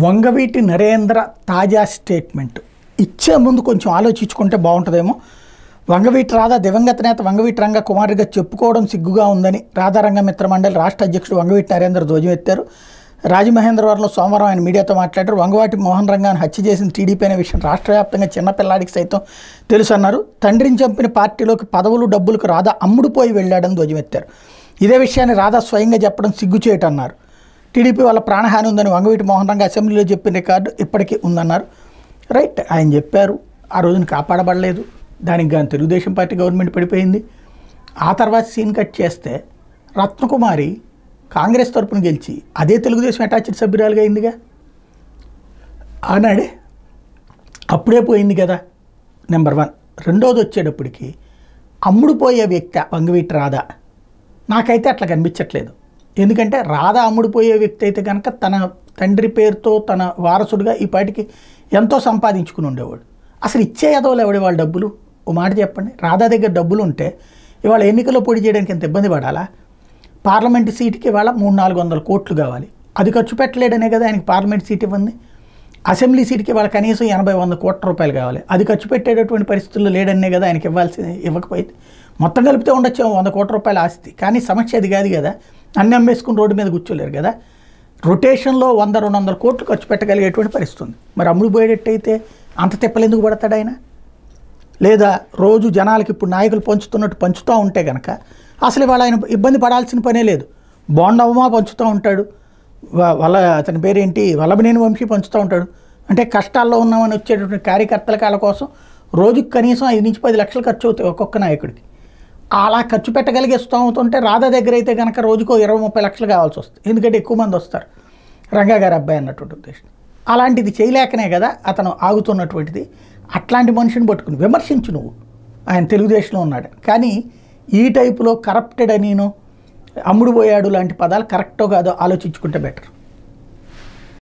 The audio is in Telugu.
వంగవీటి నరేంద్ర తాజా స్టేట్మెంట్ ఇచ్చే ముందు కొంచెం ఆలోచించుకుంటే బాగుంటుందేమో. వంగవీటి రాధా దివంగత నేత వంగవీటి రంగ కుమారుడిగా చెప్పుకోవడం సిగ్గుగా ఉందని రాధారంగ మిత్రమండలి రాష్ట్ర అధ్యక్షుడు వంగవీటి నరేంద్ర ధ్వజమెత్తారు. రాజమహేంద్రవరంలో సోమవారం ఆయన మీడియాతో మాట్లాడారు. వంగవాటి మోహన్ రంగాన్ని హత్య చేసిన టీడీపీ అనే విషయం రాష్ట్ర వ్యాప్తంగా చిన్నపిల్లాడికి సైతం తెలుసు అన్నారు. తండ్రిని చంపిన పార్టీలోకి పదవులు డబ్బులకు రాధా అమ్ముడుపోయి వెళ్ళాడని ధ్వజమెత్తారు. ఇదే విషయాన్ని రాధా స్వయంగా చెప్పడం సిగ్గుచేటన్నారు. టీడీపీ వాళ్ళ ప్రాణహాని ఉందని వంగవీటి మోహన్ రంగ అసెంబ్లీలో చెప్పిన రికార్డు ఇప్పటికీ ఉందన్నారు. రైట్, ఆయన చెప్పారు, ఆ రోజున కాపాడబడలేదు, దానికి కానీ తెలుగుదేశం పార్టీ గవర్నమెంట్ పడిపోయింది. ఆ తర్వాత సీన్ కట్ చేస్తే రత్నకుమారి కాంగ్రెస్ తరపున గెలిచి అదే తెలుగుదేశం అటాచ్డ్ సభ్యురాలుగా అయిందిగా. ఆనాడే అప్పుడే పోయింది కదా. నెంబర్ 1. రెండోది వచ్చేటప్పటికి అమ్ముడుపోయే వ్యక్తి వంగవీటి రాధా నాకైతే అట్లా కనిపించట్లేదు. ఎందుకంటే రాధా అమ్ముడుపోయే వ్యక్తి అయితే కనుక తన తండ్రి పేరుతో తన వారసుడిగా ఈ పాటికి ఎంతో సంపాదించుకుని ఉండేవాడు. అసలు ఇచ్చే ఎదవలు ఎవడే వాళ్ళ డబ్బులు? ఓ మాట చెప్పండి. రాధా దగ్గర డబ్బులు ఉంటే ఇవాళ ఎన్నికల్లో పోటీ చేయడానికి ఎంత ఇబ్బంది పడాలా? పార్లమెంట్ సీటుకి ఇవాళ 300-400 కోట్లు కావాలి. అది ఖర్చు పెట్టలేడనే కదా ఆయనకి పార్లమెంట్ సీట్ ఇవ్వండి. అసెంబ్లీ సీట్కి వాళ్ళ కనీసం 80-100 కోట్ల రూపాయలు కావాలి. అది ఖర్చు పెట్టేటటువంటి పరిస్థితుల్లో లేడనే కదా ఆయనకి ఇవ్వకపోయింది. మొత్తం కలిపితే ఉండొచ్చు 100 కోట్ల రూపాయల ఆస్తి. కానీ సమస్య అది కాదు కదా. అన్ని అమ్మేసుకుని రోడ్డు మీద కూర్చోలేరు కదా. రొటేషన్లో 100-200 కోట్లు ఖర్చు పెట్టగలిగేటువంటి పరిస్థితి ఉంది. మరి అమ్ముడు పోయేటట్టయితే అంత తిప్పలు ఎందుకు పడతాడు ఆయన? లేదా రోజు జనాలకి ఇప్పుడు నాయకులు పంచుతున్నట్టు పంచుతూ ఉంటే కనుక అసలు ఇవాళ ఆయన ఇబ్బంది పడాల్సిన పనే లేదు. బోండవమా పంచుతూ ఉంటాడు, అతని పేరేంటి వల్లభనేని వంశీ పంచుతూ ఉంటాడు. అంటే కష్టాల్లో ఉన్నామని వచ్చేటటువంటి కార్యకర్తల కాళ్ళ కోసం రోజుకి కనీసం 5-10 లక్షలు ఖర్చు అవుతాయి ఒక్కొక్క నాయకుడికి. అలా ఖర్చు పెట్టగలిగే స్తోమతుంటే రాధా దగ్గర అయితే కనుక రోజుకో 20-30 లక్షలు కావాల్సి వస్తుంది. ఎందుకంటే ఎక్కువ మంది వస్తారు, రంగా గారి అబ్బాయి అన్నటువంటి ఉద్దేశం. అలాంటిది చేయలేకనే కదా అతను ఆగుతున్నటువంటిది. అట్లాంటి మనిషిని పట్టుకుని విమర్శించు నువ్వు, ఆయన తెలుగుదేశంలో ఉన్నాడు. కానీ ఈ టైపులో కరప్టెడ్ అనినో అమ్ముడు పోయాడు లాంటి పదాలు కరెక్టో కాదో ఆలోచించుకుంటే బెటర్.